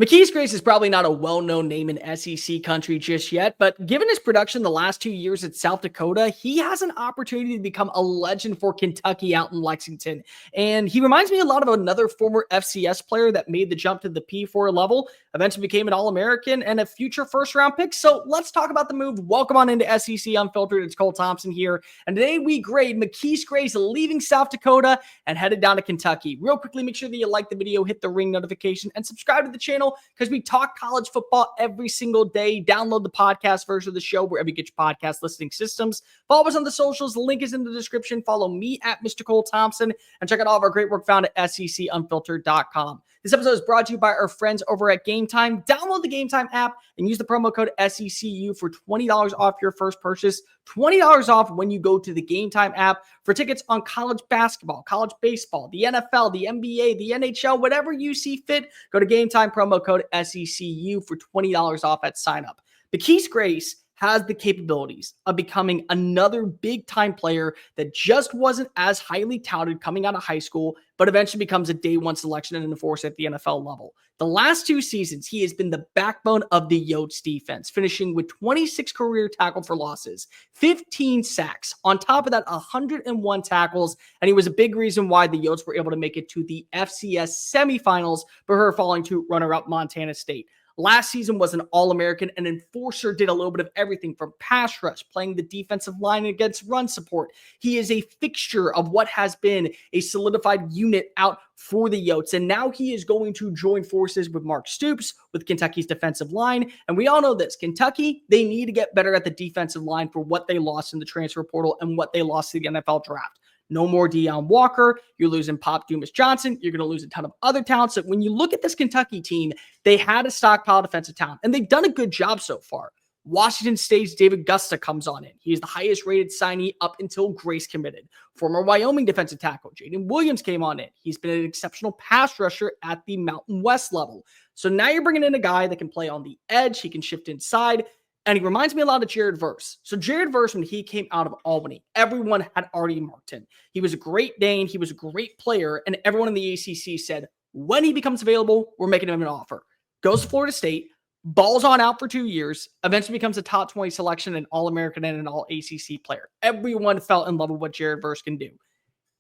Mckade Grace is probably not a well-known name in SEC country just yet, but given his production the last 2 years at South Dakota, he has an opportunity to become a legend for Kentucky out in Lexington. And he reminds me a lot of another former FCS player that made the jump to the P4 level, eventually became an All-American and a future first-round pick. So let's talk about the move. Welcome on into SEC Unfiltered. It's Cole Thompson here. And today we grade Mckade Grace leaving South Dakota and headed down to Kentucky. Real quickly, make sure that you like the video, hit the ring notification, and subscribe to the channel because we talk college football every single day. Download the podcast version of the show wherever you get your podcast listening systems. Follow us on the socials. The link is in the description. Follow me at Mr. Cole Thompson and check out all of our great work found at SECUnfiltered.com. This episode is brought to you by our friends over at GameTime. Download the GameTime app and use the promo code SECU for $20 off your first purchase. $20 off when you go to the GameTime app for tickets on college basketball, college baseball, the NFL, the NBA, the NHL, whatever you see fit. Go to GameTime, promo code SECU for $20 off at sign up. Mckade Grace has the capabilities of becoming another big-time player that just wasn't as highly touted coming out of high school, but eventually becomes a day one selection and enforcer at the NFL level. The last 2 seasons, he has been the backbone of the Yotes defense, finishing with 26 career tackle for losses, 15 sacks, on top of that 101 tackles, and he was a big reason why the Yotes were able to make it to the FCS semifinals, but her falling to runner-up Montana State. Last season was an All-American, an enforcer, did a little bit of everything from pass rush, playing the defensive line against run support. He is a fixture of what has been a solidified unit out for the Yotes, and now he is going to join forces with Mark Stoops with Kentucky's defensive line, and we all know this. Kentucky, they need to get better at the defensive line for what they lost in the transfer portal and what they lost to the NFL draft. No more Deion Walker. You're losing Pop Dumas Johnson. You're going to lose a ton of other talents. So when you look at this Kentucky team, they had a stockpile defensive talent, and they've done a good job so far. Washington State's David Gusta comes on in. He is the highest rated signee up until Grace committed. Former Wyoming defensive tackle Jaden Williams came on in. He's been an exceptional pass rusher at the Mountain West level. So now you're bringing in a guy that can play on the edge. He can shift inside. And he reminds me a lot of Jared Verse. So Jared Verse, when he came out of Albany, everyone had already marked him. He was a great Dane. He was a great player. And everyone in the ACC said, when he becomes available, we're making him an offer. Goes to Florida State, balls on out for 2 years, eventually becomes a top 20 selection, an All-American and an All-ACC player. Everyone fell in love with what Jared Verse can do.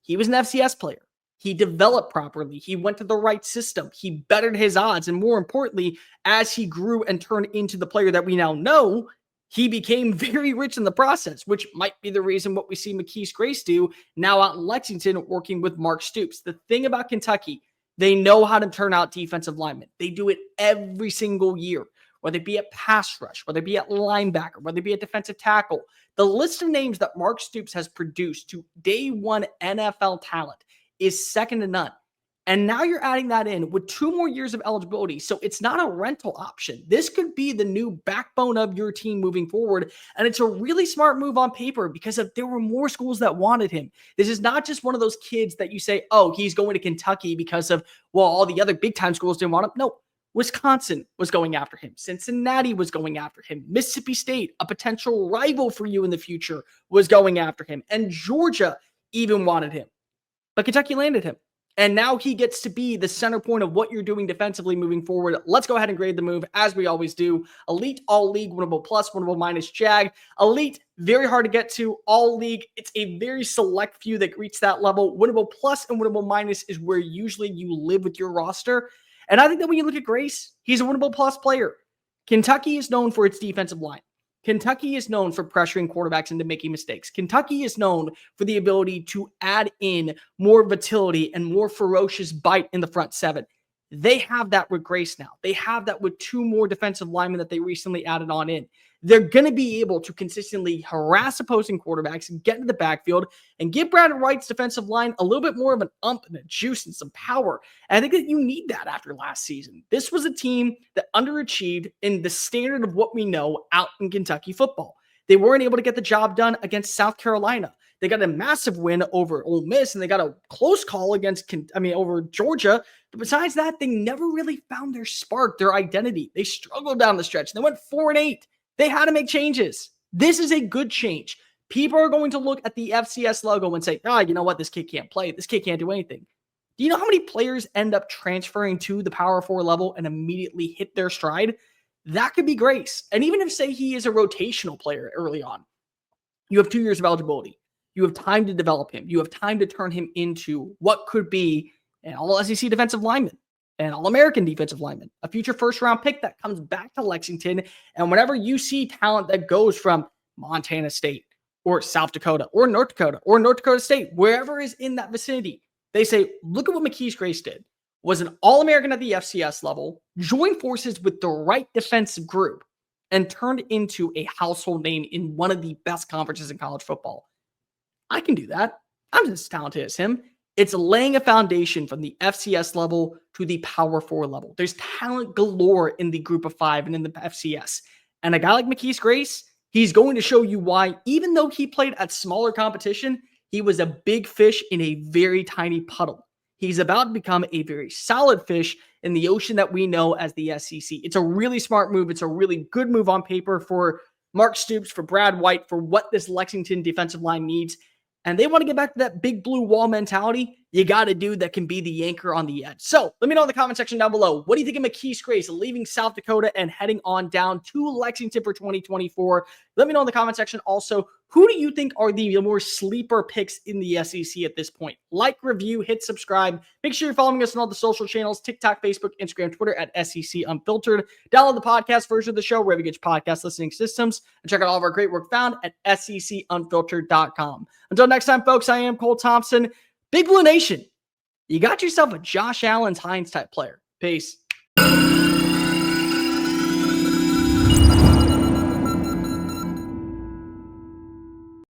He was an FCS player. He developed properly. He went to the right system. He bettered his odds. And more importantly, as he grew and turned into the player that we now know, he became very rich in the process, which might be the reason what we see Mckade Grace do now out in Lexington working with Mark Stoops. The thing about Kentucky, they know how to turn out defensive linemen. They do it every single year, whether it be at pass rush, whether it be at linebacker, whether it be at defensive tackle. The list of names that Mark Stoops has produced to day one NFL talent is second to none. And now you're adding that in with 2 more years of eligibility. So it's not a rental option. This could be the new backbone of your team moving forward. And it's a really smart move on paper because there were more schools that wanted him. This is not just one of those kids that you say, oh, he's going to Kentucky because of, well, all the other big time schools didn't want him. No, Wisconsin was going after him. Cincinnati was going after him. Mississippi State, a potential rival for you in the future, was going after him. And Georgia even wanted him. But Kentucky landed him. And now he gets to be the center point of what you're doing defensively moving forward. Let's go ahead and grade the move as we always do. Elite, all league, winnable plus, winnable minus, Jag. Elite, very hard to get to. All league, it's a very select few that reach that level. Winnable plus and winnable minus is where usually you live with your roster. And I think that when you look at Grace, he's a winnable plus player. Kentucky is known for its defensive line. Kentucky is known for pressuring quarterbacks into making mistakes. Kentucky is known for the ability to add in more volatility and more ferocious bite in the front 7. They have that with Grace now. They have that with 2 more defensive linemen that they recently added on in. They're going to be able to consistently harass opposing quarterbacks and get into the backfield and give Brandon Wright's defensive line a little bit more of an ump and a juice and some power. And I think that you need that after last season. This was a team that underachieved in the standard of what we know out in Kentucky football. They weren't able to get the job done against South Carolina. They got a massive win over Ole Miss, and they got a close call over Georgia. But besides that, they never really found their spark, their identity. They struggled down the stretch. They went 4-8. They had to make changes. This is a good change. People are going to look at the FCS logo and say, you know what? This kid can't play. This kid can't do anything. Do you know how many players end up transferring to the Power 4 level and immediately hit their stride? That could be Grace. And even if, say, he is a rotational player early on, you have 2 years of eligibility. You have time to develop him. You have time to turn him into what could be an all-SEC defensive lineman, an all-American defensive lineman, a future first-round pick that comes back to Lexington. And whenever you see talent that goes from Montana State or South Dakota or North Dakota State, wherever is in that vicinity, they say, look at what McKees Grace did. Was an All-American at the FCS level, joined forces with the right defensive group, and turned into a household name in one of the best conferences in college football. I can do that. I'm as talented as him. It's laying a foundation from the FCS level to the Power 4 level. There's talent galore in the group of 5 and in the FCS. And a guy like McKees Grace, he's going to show you why, even though he played at smaller competition, he was a big fish in a very tiny puddle. He's about to become a very solid fish in the ocean that we know as the SEC. It's a really smart move. It's a really good move on paper for Mark Stoops, for Brad White, for what this Lexington defensive line needs. And they want to get back to that big blue wall mentality. You got a dude that can be the anchor on the edge. So let me know in the comment section down below. What do you think of McKees Grace leaving South Dakota and heading on down to Lexington for 2024? Let me know in the comment section also, who do you think are the more sleeper picks in the SEC at this point? Like, review, hit subscribe. Make sure you're following us on all the social channels, TikTok, Facebook, Instagram, Twitter at SEC Unfiltered. Download the podcast version of the show wherever you get your podcast listening systems. And check out all of our great work found at secunfiltered.com. Until next time, folks, I am Cole Thompson. Big Blue Nation, you got yourself a Josh Allen's Hines type player. Peace.